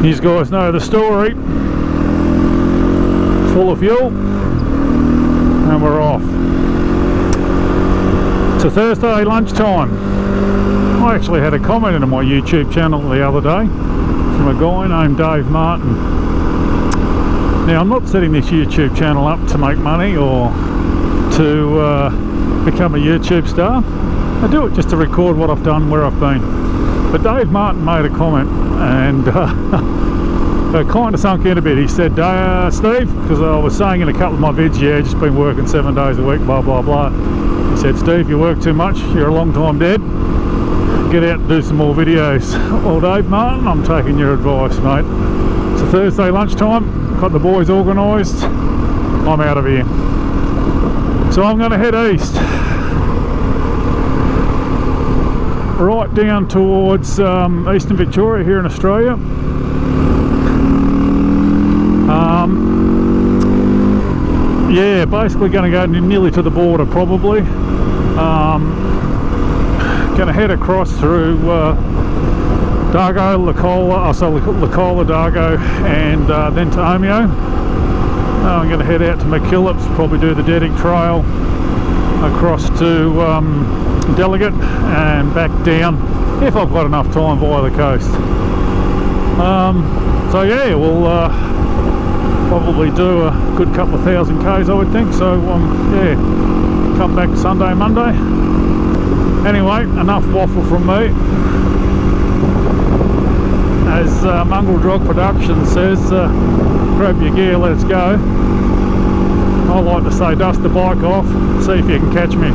You guys know the story. Full of fuel, and we're off. It's a Thursday lunchtime. I actually had a comment on my YouTube channel the other day from a guy named Dave Martin. Now, I'm not setting this YouTube channel up to make money or to become a YouTube star. I do it just to record what I've done, where I've been. But Dave Martin made a comment, and it kind of sunk in a bit. He said, Steve, because I was saying in a couple of my vids, yeah, just been working 7 days a week, blah blah blah. He said, Steve, you work too much, you're a long time dead, get out and do some more videos. Well, Dave Martin, I'm taking your advice, mate. It's a Thursday lunchtime, got the boys organised, I'm out of here. So I'm going to head east, right down towards eastern Victoria here in Australia. Yeah, basically going to go nearly to the border probably. Going to head across through Dargo, Lacola, Lacola, Dargo, and then to Omeo. I'm going to head out to McKillops, probably do the Dedic Trail across to Delegate and back down, if I've got enough time, via the coast. So yeah, we'll probably do a good couple of thousand k's, I would think. So yeah, come back Sunday, Monday. Anyway, enough waffle from me. As Mongrel Drog Productions says, grab your gear, let's go. I like to say dust the bike off, see if you can catch me.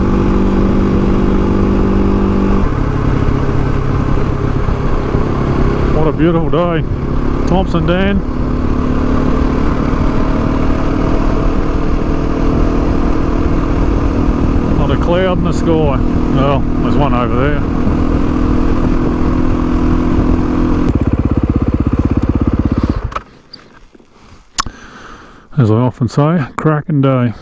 What a beautiful day. Thompson Dan. Not a cloud in the sky. Well, there's one over there. As I often say, cracking day.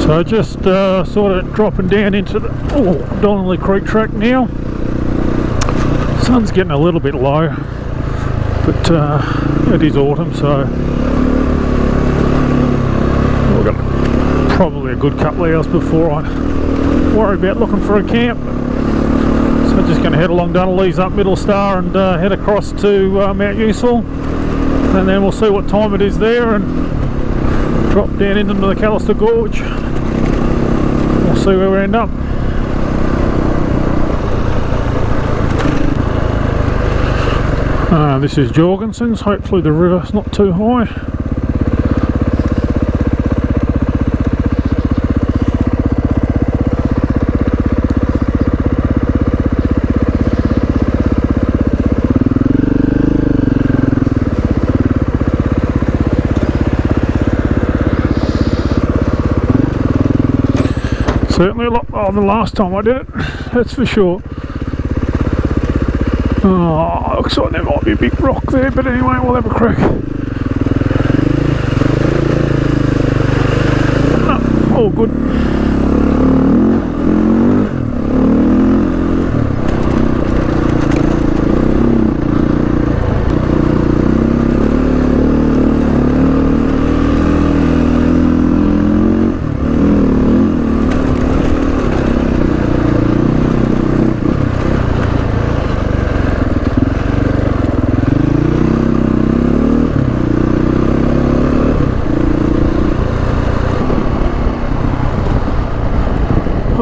So just sort of dropping down into the Donnelly Creek track now. Sun's getting a little bit low, but it is autumn, so we've got probably a good couple of hours before I worry about looking for a camp. So just going to head along Donnelly's up Middle Star and head across to Mount Useful, and then we'll see what time it is there and drop down into the Callister Gorge. We'll see where we end up. This is Jorgensen's. Hopefully the river's not too high. Certainly a lot more than last time I did it, that's for sure. Oh, looks like there might be a big rock there, but anyway, we'll have a crack. Oh, all good.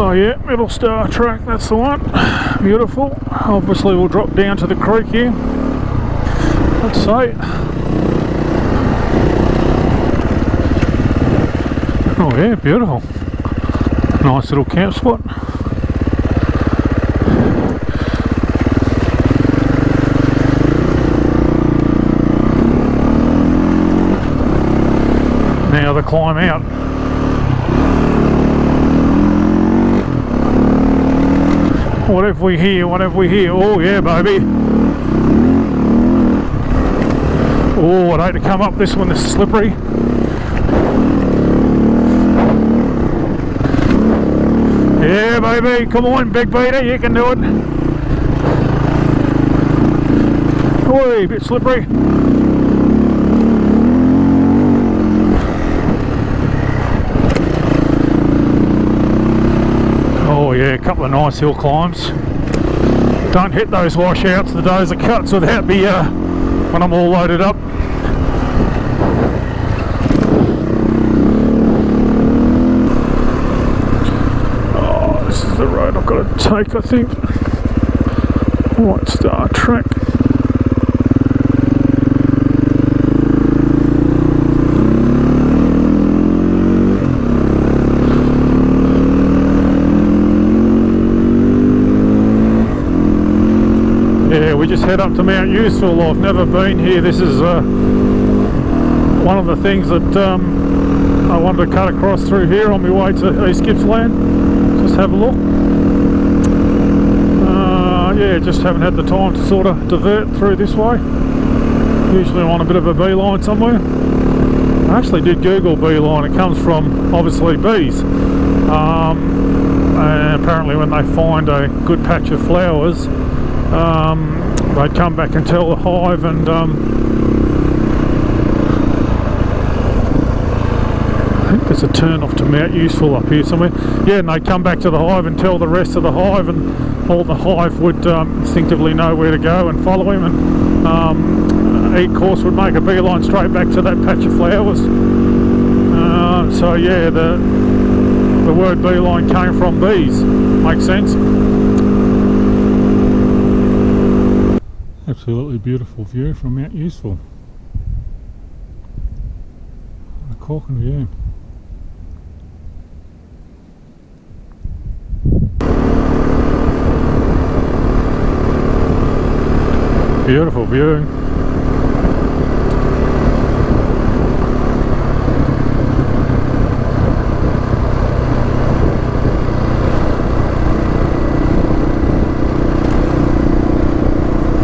Oh yeah, Middle Star track, that's the one. Beautiful. Obviously we'll drop down to the creek here. Let's say. Oh yeah, beautiful. Nice little camp spot. Now the climb out. What have we here? What have we here? Oh yeah, baby. Oh, I'd hate to come up this one, this is slippery. Yeah, baby, come on, big beater, you can do it. Oh, a bit slippery. Oh yeah, a couple of nice hill climbs. Don't hit those washouts, the dozer cuts without me when I'm all loaded up. Oh, this is the road I've got to take, I think. White Star track. Yeah, we just head up to Mount Useful. I've never been here. This is one of the things that I wanted to cut across through here on my way to East Gippsland. Just have a look. Yeah, just haven't had the time to sort of divert through this way. Usually I'm on a bit of a beeline somewhere. I actually did Google beeline. It comes from obviously bees. And apparently when they find a good patch of flowers, they'd come back and tell the hive, and I think there's a turn off to Mount Useful up here somewhere. Yeah, and they'd come back to the hive and tell the rest of the hive, and all the hive would instinctively know where to go and follow him, and he, of course, would make a beeline straight back to that patch of flowers. So yeah, the word beeline came from bees. Makes sense. Absolutely beautiful view from Mount Useful. A corking view. Beautiful view.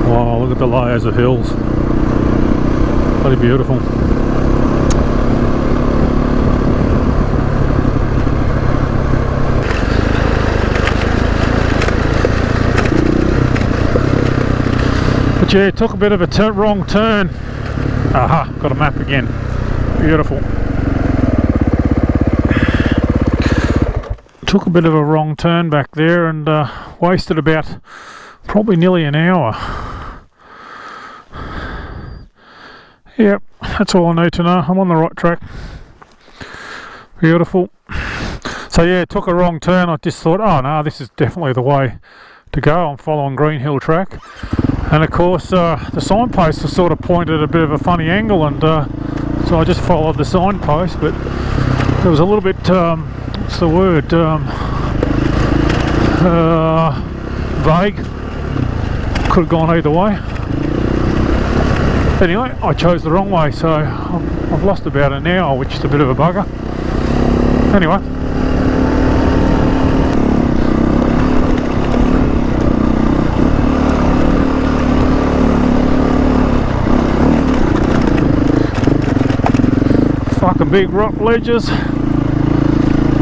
Wow, look at the layers of hills. Bloody beautiful. But yeah, took a bit of a wrong turn. Aha, got a map again. Beautiful. Took a bit of a wrong turn back there and wasted about probably nearly an hour. Yep, that's all I need to know. I'm on the right track. Beautiful. So yeah, took a wrong turn. I just thought, oh no, this is definitely the way to go. I'm following Green Hill track. And of course the signpost was sort of pointed at a bit of a funny angle, and so I just followed the signpost, but it was a little bit, what's the word, vague. Could have gone either way. Anyway, I chose the wrong way, so I've lost about an hour, which is a bit of a bugger. Anyway. Fucking big rock ledges.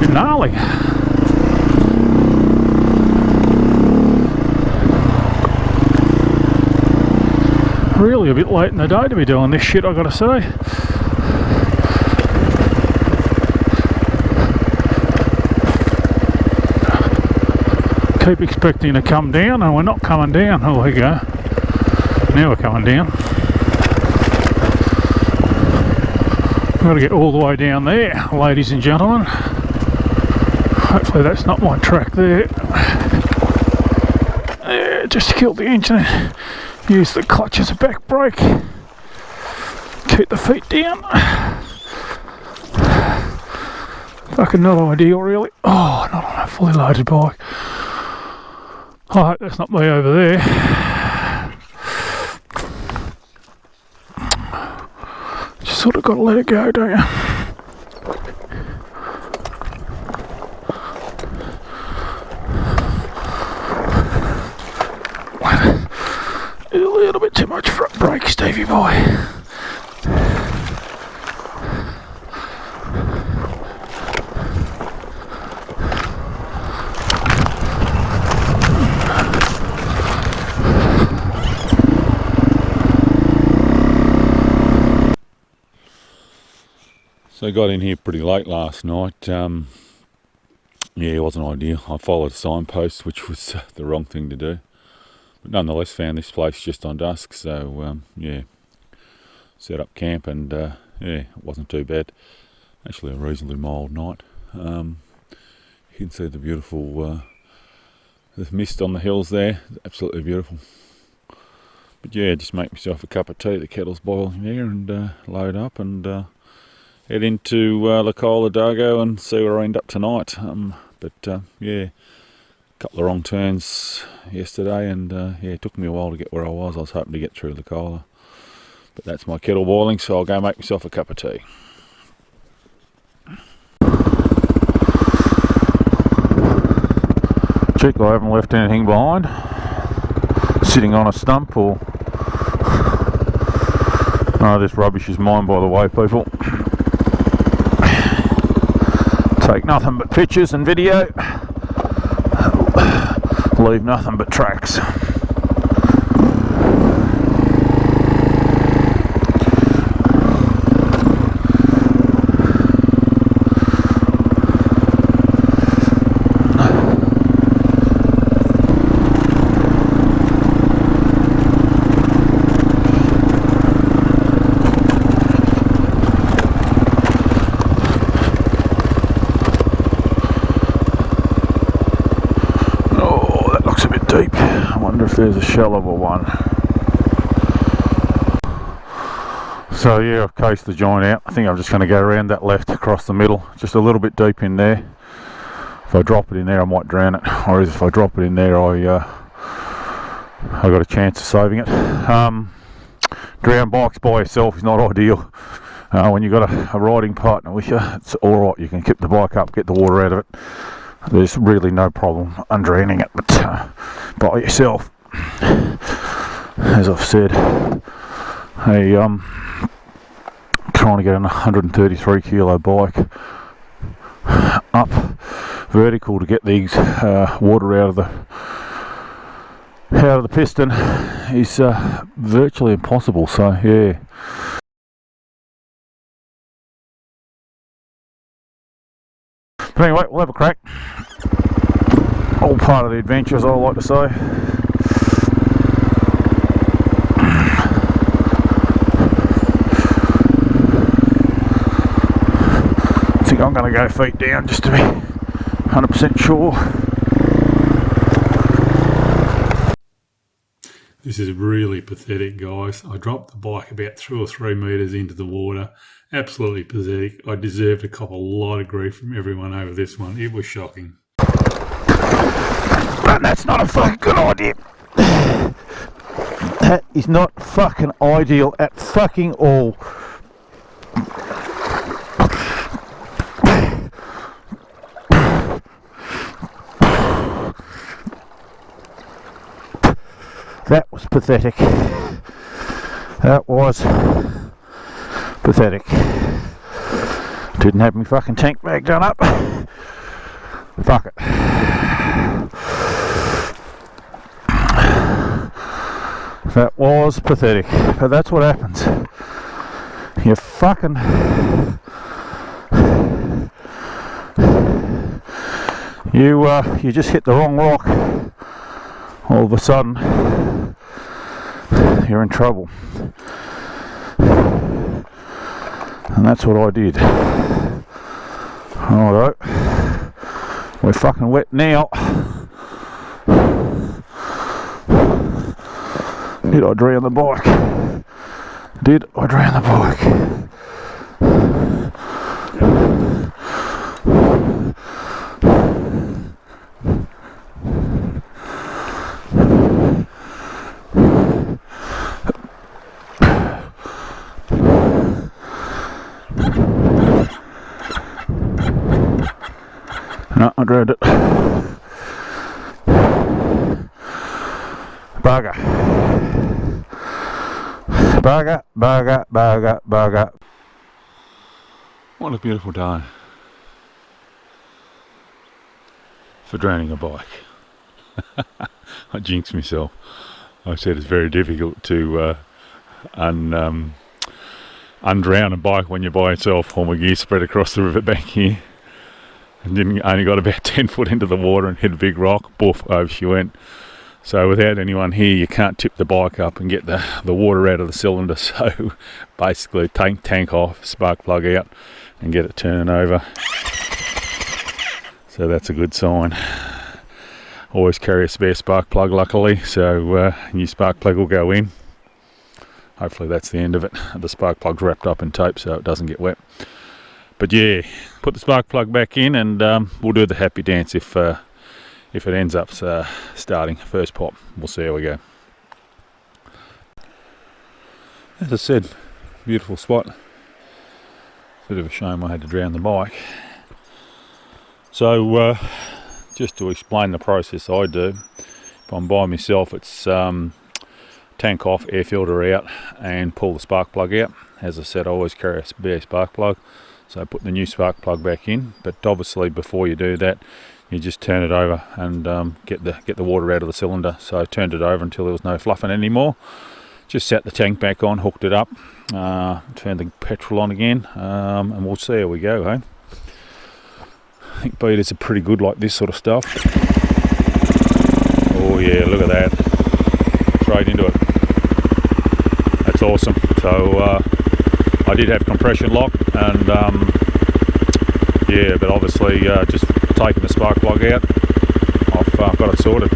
Gnarly. Really a bit late in the day to be doing this shit, I gotta say. Keep expecting to come down, and we're not coming down. Oh, here we go. Now we're coming down. We've got to get all the way down there, ladies and gentlemen. Hopefully that's not my track there. Yeah, just killed the engine. Use the clutch as a back brake. Keep the feet down. Fucking not ideal really. Oh, not on a fully loaded bike. I hope that's not me over there. Just sort of got to let it go, don't you? A little bit too much front brake, Stevie boy. So I got in here pretty late last night. Yeah, it wasn't ideal. I followed a signpost, which was the wrong thing to do. But nonetheless found this place just on dusk, so yeah, set up camp, and yeah, it wasn't too bad. Actually a reasonably mild night. You can see the beautiful the mist on the hills there, absolutely beautiful. But yeah, just make myself a cup of tea, the kettle's boiling there, and load up and head into Lacola Dago and see where I end up tonight. But yeah, couple of wrong turns yesterday, and yeah, it took me a while to get where I was. I was hoping to get through Lacola, but that's my kettle boiling, so I'll go make myself a cup of tea. Check I haven't left anything behind, sitting on a stump or... Oh, this rubbish is mine, by the way, people. Take nothing but pictures and video, leave nothing but tracks. If there's a shallower one. So yeah, I've cased the joint out. I think I'm just going to go around that left across the middle, just a little bit deep in there. If I drop it in there I might drown it, or if I drop it in there I got a chance of saving it. Drown bikes by yourself is not ideal. When you've got a riding partner with you, it's alright, you can keep the bike up, get the water out of it. There's really no problem undrowning it, but by yourself, as I've said, trying to get a 133 kilo bike up vertical to get these water out of the piston is virtually impossible. So yeah. But anyway, we'll have a crack. All part of the adventure, as I like to say. I think I'm going to go feet down just to be 100% sure. This is really pathetic, guys. I dropped the bike about 2 or 3 metres into the water. Absolutely pathetic. I deserved to cop a lot of grief from everyone over this one. It was shocking. But that's not a fucking good idea. That is not fucking ideal at fucking all. That was pathetic. That was pathetic. Didn't have my fucking tank bag done up. Fuck it. That was pathetic. But that's what happens. You fucking... You just hit the wrong rock. All of a sudden, you're in trouble. And that's what I did. Alright, We're fucking wet now. Did I drown the bike? Did I drown the bike? No, I drowned it. Bugger. Bugger, bugger, bugger, bugger. What a beautiful day for drowning a bike. I jinxed myself. I said it's very difficult to undrown a bike when you're by yourself. All my gear spread across the riverbank here. And only got about 10 foot into the water and hit a big rock. Boof, over she went. So without anyone here, you can't tip the bike up and get the water out of the cylinder. So basically tank off, spark plug out and get it turning over. So that's a good sign. Always carry a spare spark plug luckily, so a new spark plug will go in. Hopefully that's the end of it. The spark plug's wrapped up in tape so it doesn't get wet. But yeah, put the spark plug back in and we'll do the happy dance if it ends up starting first pop. We'll see how we go. As I said, beautiful spot. Bit of a shame I had to drown the bike. So just to explain the process I do, if I'm by myself, it's tank off, air filter out and pull the spark plug out. As I said, I always carry a spare spark plug, so put the new spark plug back in. But obviously before you do that, you just turn it over and get the water out of the cylinder. So I turned it over until there was no fluffing anymore. Just set the tank back on, hooked it up, turned the petrol on again, and we'll see how we go, hey? I think beaters are pretty good like this sort of stuff. Oh yeah, look at that. Straight into it. That's awesome. So I did have compression lock and yeah, but obviously just taking the spark plug out, I've got it sorted.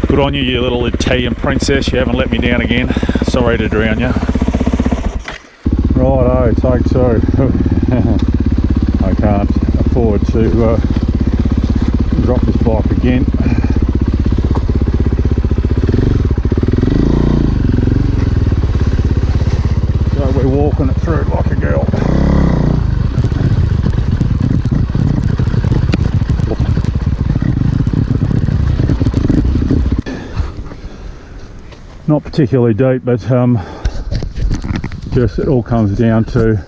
Good on you, you little Italian princess. You haven't let me down again. Sorry to drown you. Righto, take two. I can't afford to drop this bike again. So we're walking it through like a girl. Not particularly deep, but just it all comes down to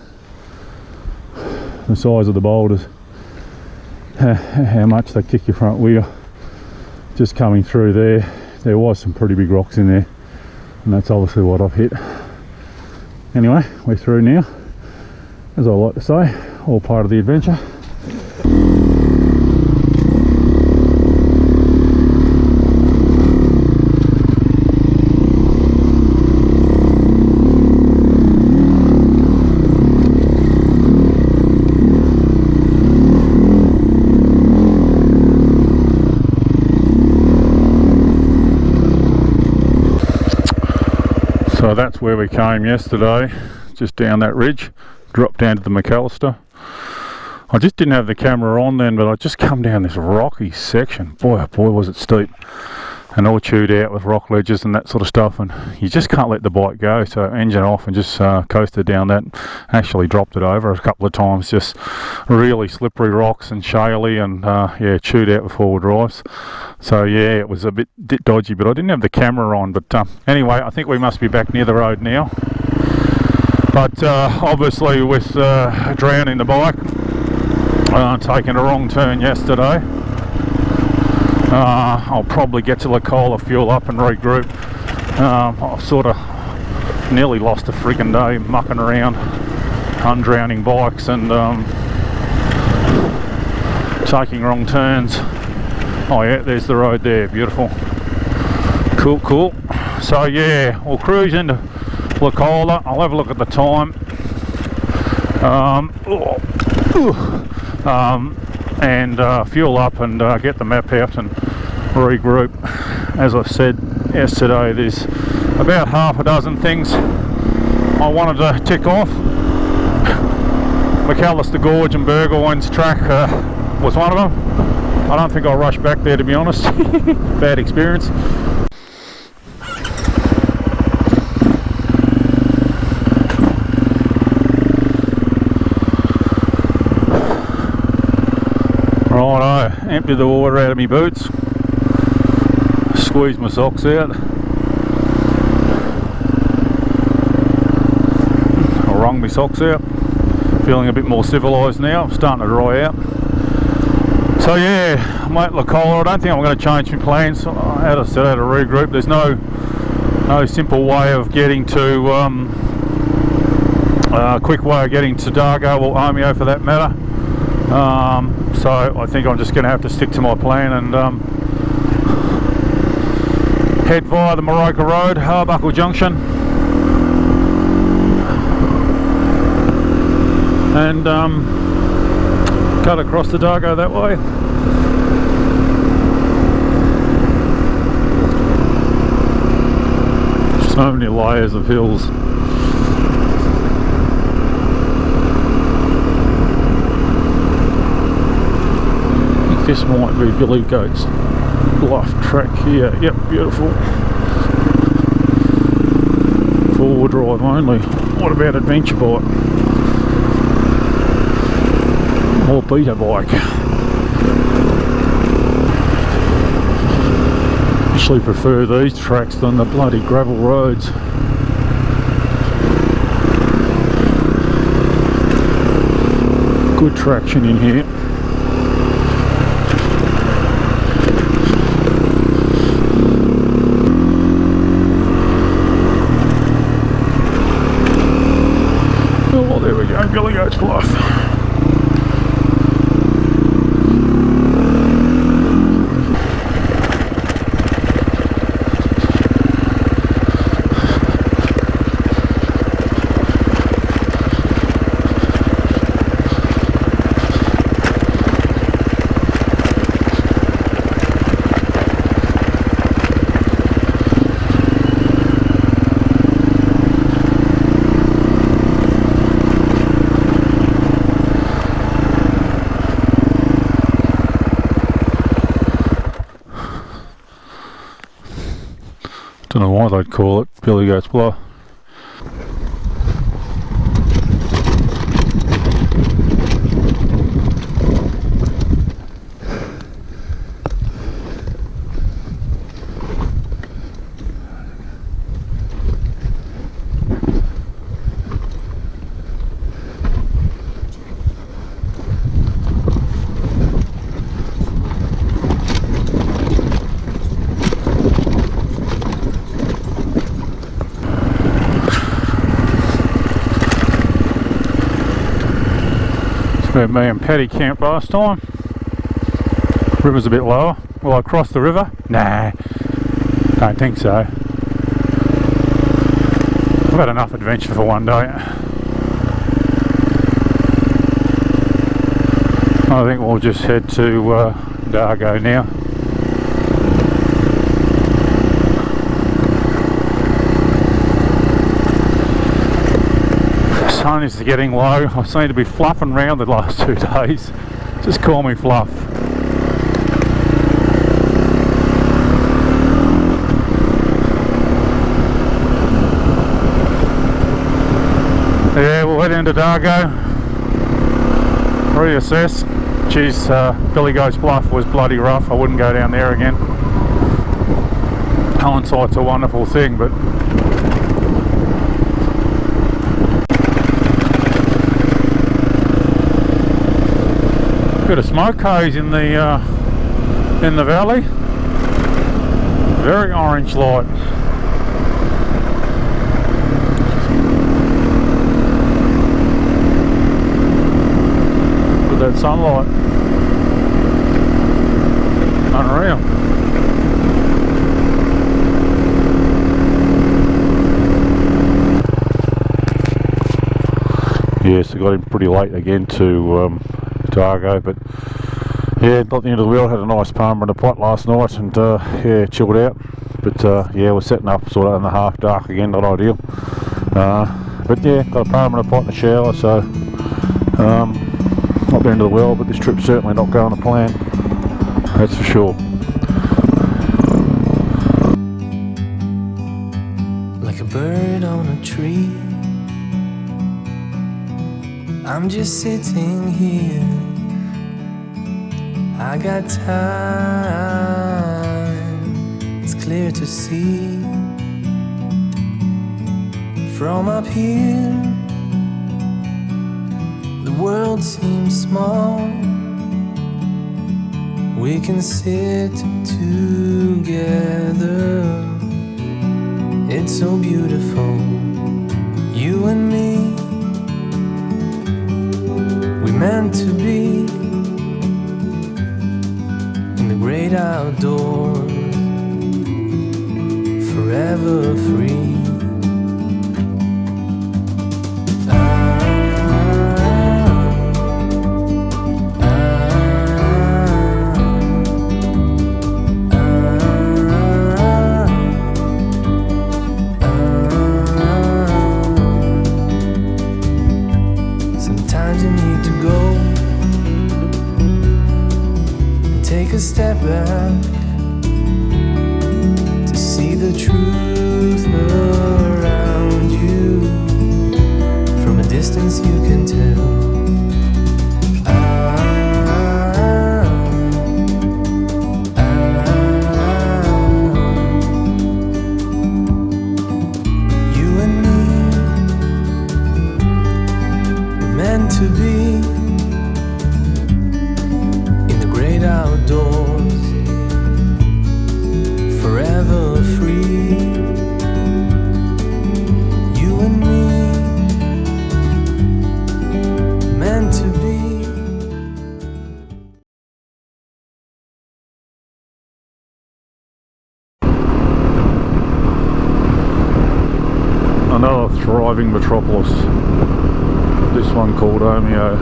the size of the boulders, how much they kick your front wheel. Just coming through there was some pretty big rocks in there, and that's obviously what I've hit. Anyway, we're through now, as I like to say, all part of the adventure. So that's where we came yesterday, just down that ridge, dropped down to the McAllister. I just didn't have the camera on then, but I just come down this rocky section. Boy, oh boy, was it steep. And all chewed out with rock ledges and that sort of stuff, and you just can't let the bike go. So engine off and just coasted down that. Actually dropped it over a couple of times, just really slippery rocks and shaly, and yeah, chewed out with four-wheel drives. So yeah, it was a bit dodgy, but I didn't have the camera on. But anyway, I think we must be back near the road now. But obviously with drowning the bike, taking a wrong turn yesterday, I'll probably get to Lacola, fuel up and regroup. I've sort of nearly lost a freaking day mucking around, undrowning bikes and taking wrong turns. Oh yeah, there's the road there, beautiful. Cool. So yeah, we'll cruise into Lacola. I'll have a look at the time. and fuel up and get the map out and regroup. As I said yesterday, there's about half a dozen things I wanted to tick off. McAllister Gorge and Burgoyne's track was one of them. I don't think I'll rush back there, to be honest. Bad experience. Righto, emptied the water out of my boots, squeezed my socks out. I wrung my socks out. Feeling a bit more civilised now, starting to dry out. So yeah, mate, Lacola, I don't think I'm going to change my plans. As I said, I had a regroup. There's no simple way of getting to, quick way of getting to Dargo or Omeo for that matter. So I think I'm just going to have to stick to my plan and head via the Moroka Road, Harbuckle Junction, and cut across to Dargo that way. So many layers of hills. This might be Billy Goat's Bluff track here. Yep, beautiful. Four-wheel drive only. What about adventure bike? Or beta bike? Actually prefer these tracks than the bloody gravel roads. Good traction in here. Billy Goat's Bluff. Don't know why they'd call it Billy Goat's Bluff. Where me and Paddy camped last time. River's a bit lower. Will I cross the river? Nah, don't think so. I've had enough adventure for one day. I think we'll just head to Dargo now. The sun is getting low. I seem to be fluffing around the last 2 days. Just call me fluff. Yeah, we'll head into Dargo, reassess. Geez, Billy Goat's Bluff was bloody rough. I wouldn't go down there again. Hindsight's a wonderful thing, but bit of smoke haze in the valley. Very orange light. With that sunlight. Unreal. Yes, I got in pretty late again to Dargo, but Yeah, not the end of the world. Had a nice palmer and a pot last night, and yeah, chilled out. But yeah, we're setting up sort of in the half dark again, not ideal. But yeah, got a palmer and a pot and a shower, so not the end of the world. But this trip's certainly not going to plan. That's for sure. Like a bird on a tree, I'm just sitting here. I got time, it's clear to see. From up here, the world seems small. We can sit together. It's so beautiful, you and me. We meant to be in the great outdoors, forever free. Sometimes you need to go and take a step back to see the truth around you. From a distance you can tell. You and me were meant to be in the great outdoors, forever free. You and me, meant to be. Another thriving metropolis. This one called Omeo.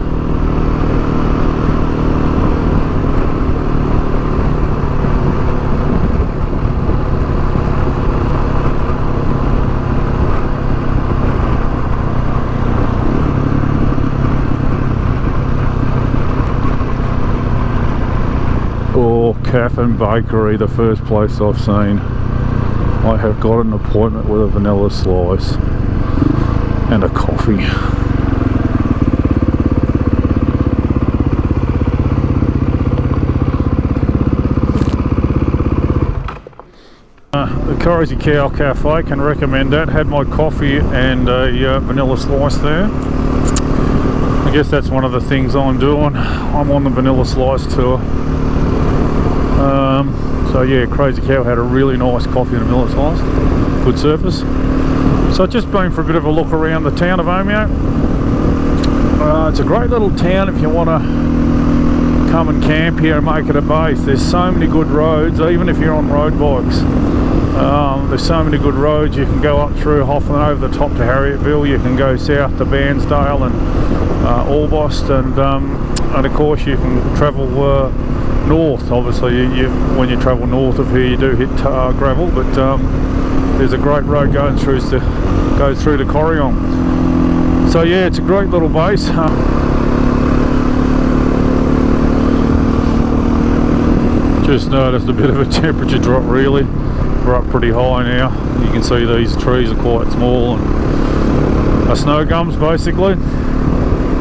Or Cafe and Bakery, the first place I've seen. I have got an appointment with a vanilla slice and a coffee. The Crazy Cow Cafe, can recommend that. Had my coffee and a vanilla slice there. I guess that's one of the things I'm doing. I'm on the vanilla slice tour. So yeah, Crazy Cow had a really nice coffee and a vanilla slice. Good service. So I've just been for a bit of a look around the town of Omeo. It's a great little town if you want to come and camp here and make it a base. There's so many good roads, even if you're on road bikes. There's so many good roads. You can go up through Hoffman over the top to Harrietville. You can go south to Bairnsdale and Orbost, and of course you can travel north. Obviously when you travel north of here you do hit gravel, but there's a great road going through goes through to Corryong. So yeah, it's a great little base. Just noticed a bit of a temperature drop really. We're up pretty high now. You can see these trees are quite small and are snow gums basically.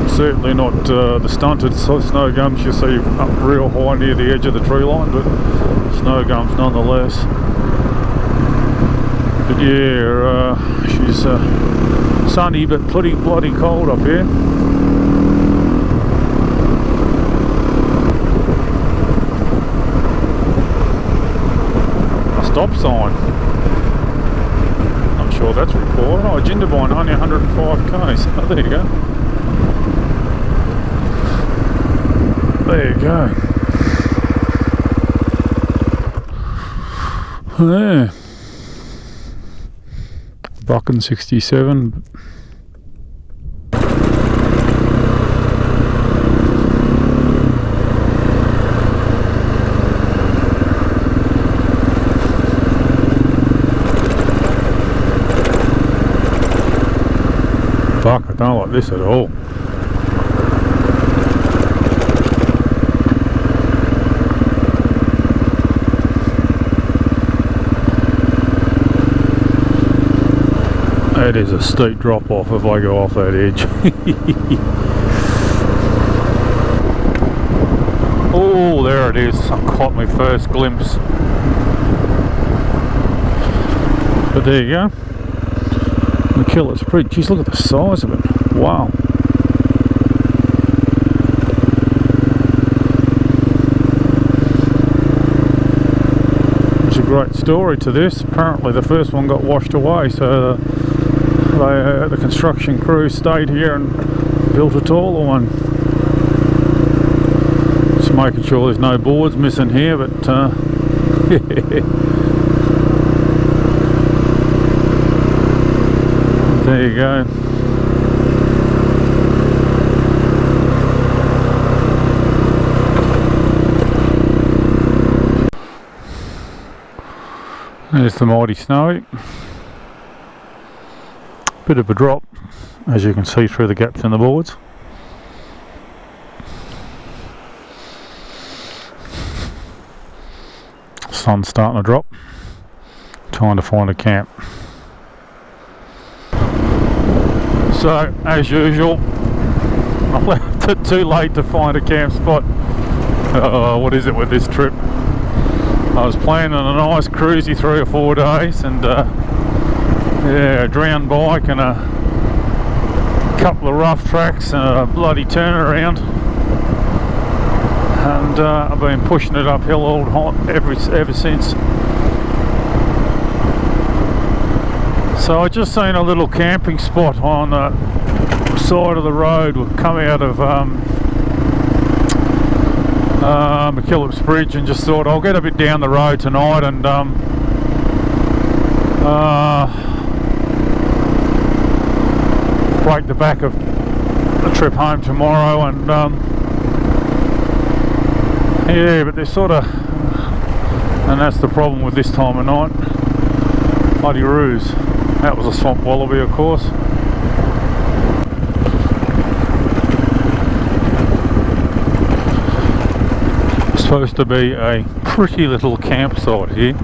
Certainly not the stunted snow gums you see up real high near the edge of the tree line, but snow gums nonetheless. But yeah, she's sunny but pretty bloody cold up here. A stop sign. I'm sure that's required. Oh, Jindabyne only 105 k's. Oh, there you go. There you go. There. Bucking 67. like this at all. It is a steep drop off if I go off that edge. Oh, there it is. I caught my first glimpse. But there you go. McKillott's Bridge. Geez, look at the size of it. Wow. There's a great story to this. Apparently the first one got washed away, so the construction crew stayed here and built a taller one. Just making sure there's no boards missing here, but there you go. There's the mighty Snowy. Bit of a drop, as you can see through the gaps in the boards. Sun's starting to drop. Trying to find a camp. So, as usual, I left it too late to find a camp spot. What is it with this trip? I was planning on a nice cruisy 3 or 4 days, and yeah, a drowned bike and a couple of rough tracks and a bloody turnaround, and I've been pushing it uphill all hot ever since. So I just seen a little camping spot on the side of the road. We've come out of McKillott's Bridge and just thought I'll get a bit down the road tonight and break the back of the trip home tomorrow, and yeah, but there's sort of, and that's the problem with this time of night, bloody ruse. That was a swamp wallaby, of course. Supposed to be a pretty little campsite here.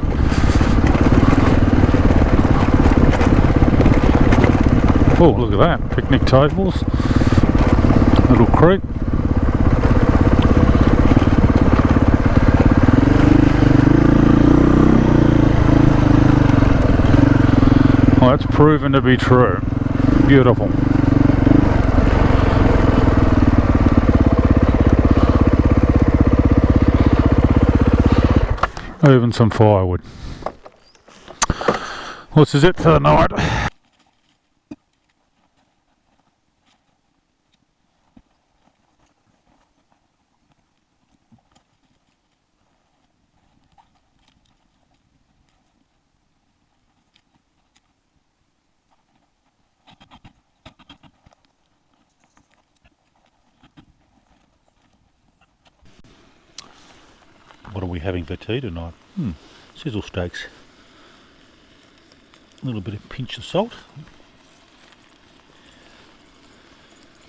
Oh, look at that, picnic tables, little creek. Well, that's proven to be true. Beautiful. Even some firewood. Well, this is it for the night. What are we having for tea tonight? Sizzle steaks. A little bit of pinch of salt.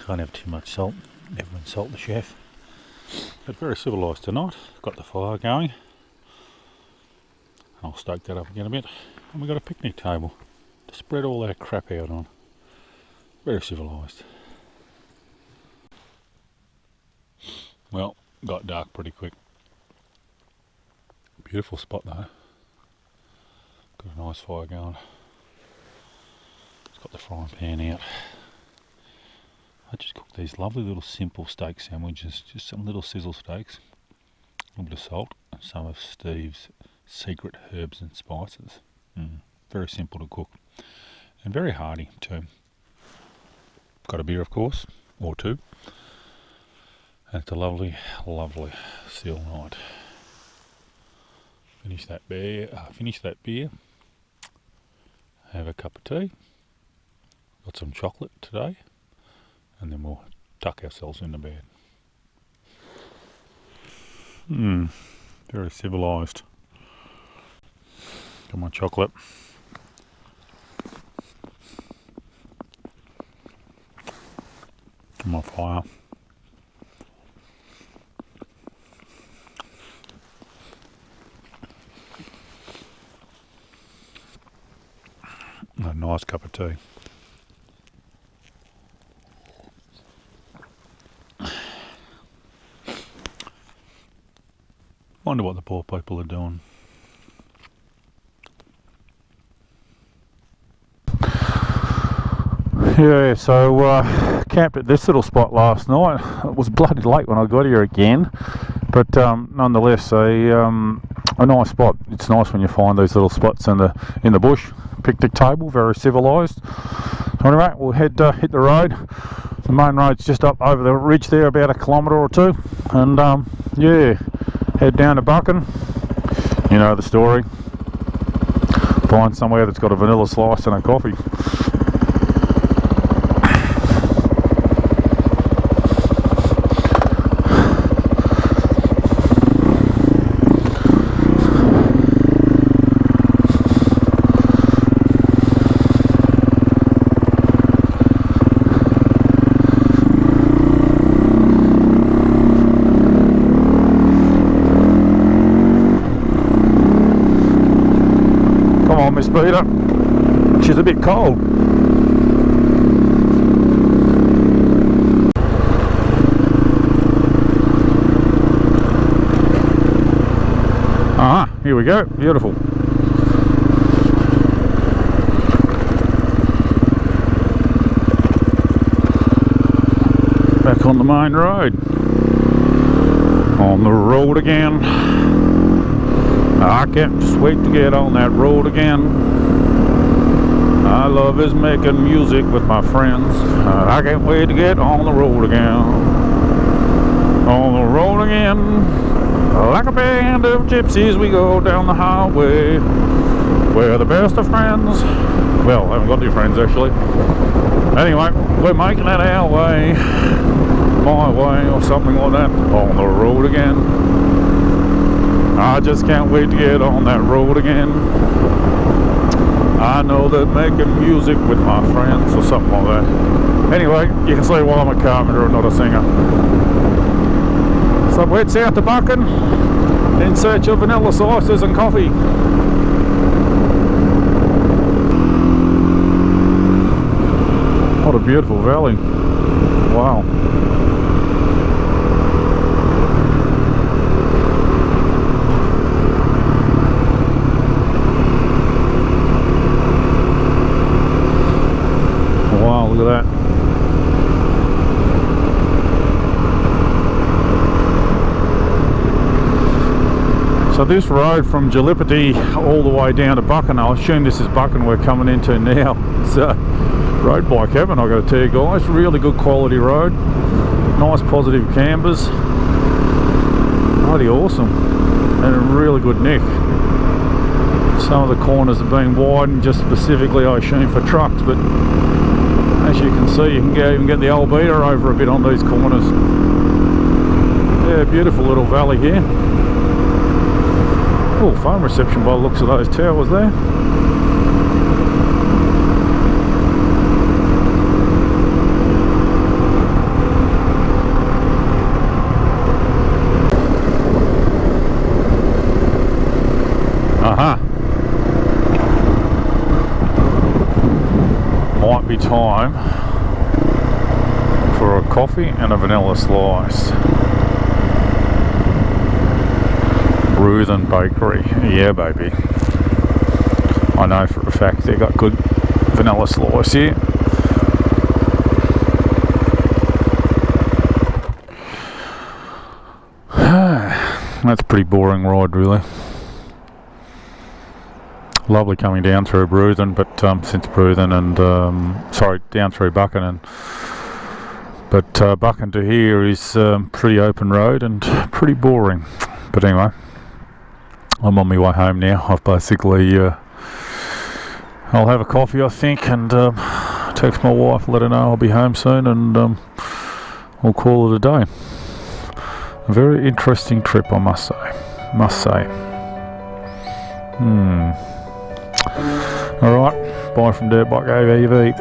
Can't have too much salt. Never insult the chef. But very civilised tonight. Got the fire going. I'll stoke that up again a bit. And we've got a picnic table to spread all that crap out on. Very civilised. Well, got dark pretty quick. Beautiful spot though. Got a nice fire going. It's got the frying pan out. I just cooked these lovely little simple steak sandwiches, just some little sizzle steaks, a little bit of salt, and some of Steve's secret herbs and spices. Very simple to cook, and very hearty too. Got a beer, of course, or two, and it's a lovely, lovely seal night. Finish that beer. Have a cup of tea. Got some chocolate today, and then we'll tuck ourselves into bed. Very civilised. Come on, chocolate. my fire. A nice cup of tea. Wonder what the poor people are doing. Yeah, so camped at this little spot last night. It was bloody late when I got here again, but nonetheless a nice spot. It's nice when you find these little spots in the bush. Picnic table, very civilised. Anyway, we'll hit the road. The main road's just up over the ridge there, about a kilometre or two, and yeah, head down to Buchan. You know the story. Find somewhere that's got a vanilla slice and a coffee. Miss Peter, she's a bit cold. Ah, here we go, beautiful. Back on the main road. On the road again. I can't just wait to get on that road again. I love is making music with my friends. I can't wait to get on the road again. On the road again. Like a band of gypsies we go down the highway. We're the best of friends. Well, I haven't got any friends actually. Anyway, we're making it our way. My way or something like that. On the road again. I just can't wait to get on that road again. I know that making music with my friends or something like that. Anyway, you can see why I'm a carpenter and not a singer. So we're south to Buchan in search of vanilla slices and coffee. What a beautiful valley. Wow. Wow, look at that. So this road from Gallipoli all the way down to Buchan, I assume this is Buchan we're coming into now. It's road bike heaven, I've got to tell you guys. Really good quality road. Nice positive cambers. Bloody awesome. And a really good nick. Some of the corners have been widened just specifically, I assume, for trucks, but as you can see, you can even get the old beater over a bit on these corners. Yeah, beautiful little valley here. Oh, phone reception by the looks of those towers there. Aha. Might be time for a coffee and a vanilla slice. Ruthen Bakery, yeah baby. I know for a fact they got good vanilla slice here. That's a pretty boring ride really. Lovely coming down through Ruthen, but since Ruthen and sorry, down through Buchan, but Buchan to here is pretty open road and pretty boring. But anyway, I'm on my way home now. I've basically I'll have a coffee I think and text my wife, let her know I'll be home soon, and we'll call it a day. A very interesting trip, I must say. Alright, bye from Dirtbike AVV.